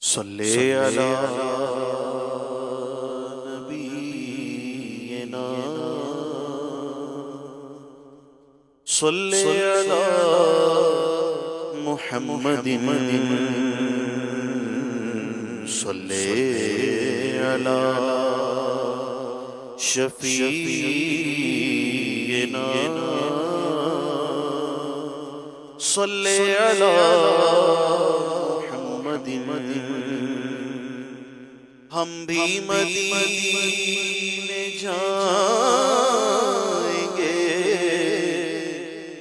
صلی علی نبینا صلی علی محمد صلی علی شفیعنا صلی علی ہم بھی مدینے جائیں گے،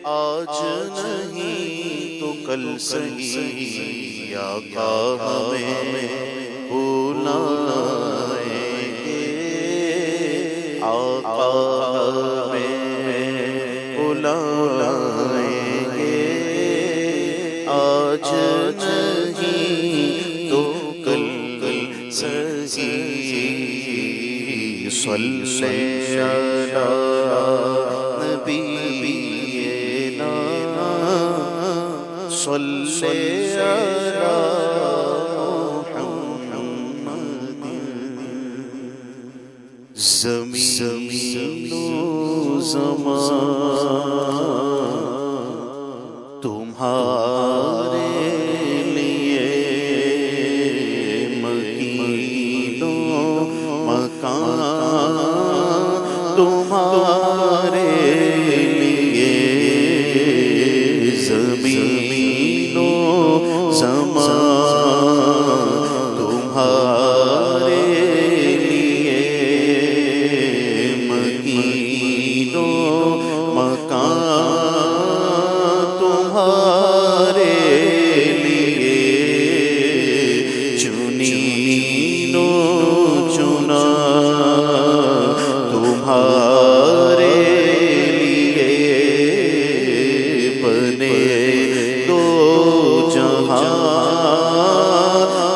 آج نہیں تو کل صحیح آقا ہمیں بلائیں گے، آقا ہمیں بلائیں گے، آج نہیں تو کل صحیح صلی علی نبینا صلی علی محمد زمین و زمان تمہارے لیے مکین و مکان تمہارے لیے زمین و زمان تمہارے لیے مکین و مکان تمہارے لیے چنین و چنا تمہارے لیے بنے دو جہاں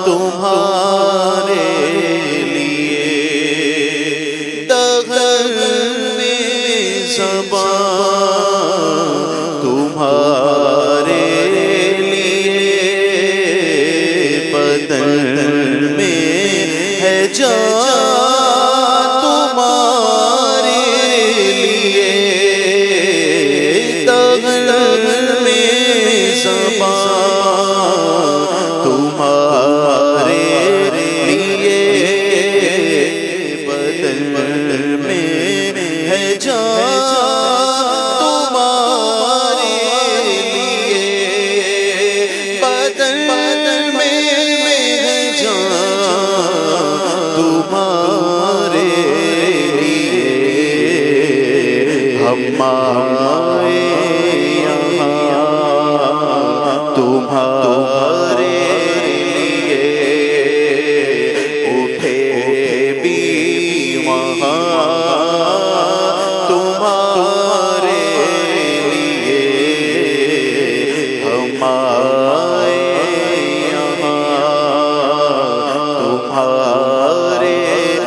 تمہارے لیے دغل میں زبان تمہارے لیے بدن میں ہے جان تمہارے لیے دغل میں زبان تمہارے لیے بدن میں ہے جان تمہارے لیے بدن میں ہے جان تمہارے لیے ہم آئے یہاں تمہارے لیے اٹھے بھی وہاں تمہارے لیے ہم آئے یہاں تمہارے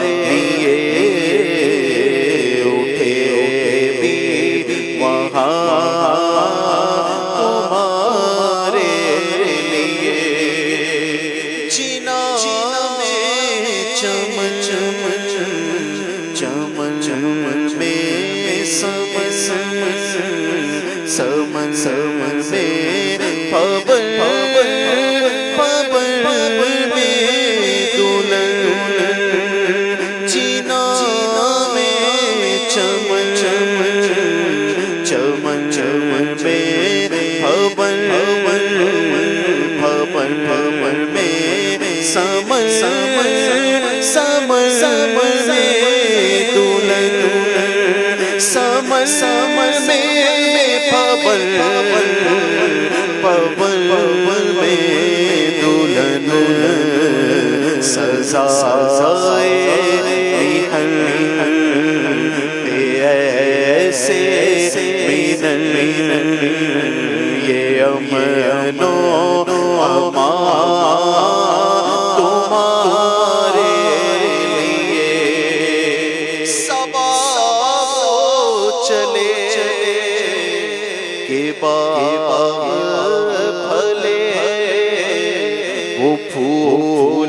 لیے اٹھے بھی وہاں تمہارے لیے چینا میں چمن چمن چمن میں سمن سمن سمن میں پبن پبن میں دلہن چینا میں چمن چمن چمن چمن میں پبن پبن پبن میں سمن سمن سمن سمن میں دلہن سمن سمن میں پبن پبن پبن میں دلہن سزائے ایسے مینن یہ امن و امان تمہارے لیے صبا چلے کے بعد پھلے وہ پھول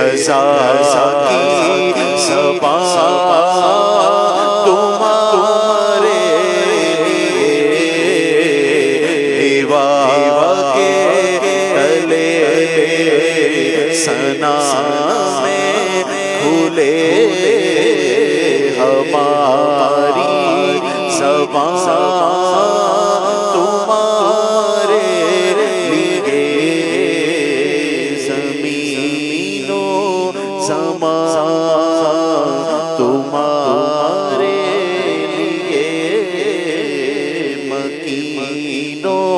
رضا کی صبا تمہارے لیوا کے تلے سنا میں کھلے ہماری زبان تمہارے لیے زمین و زمان تمہارے لیے مکین و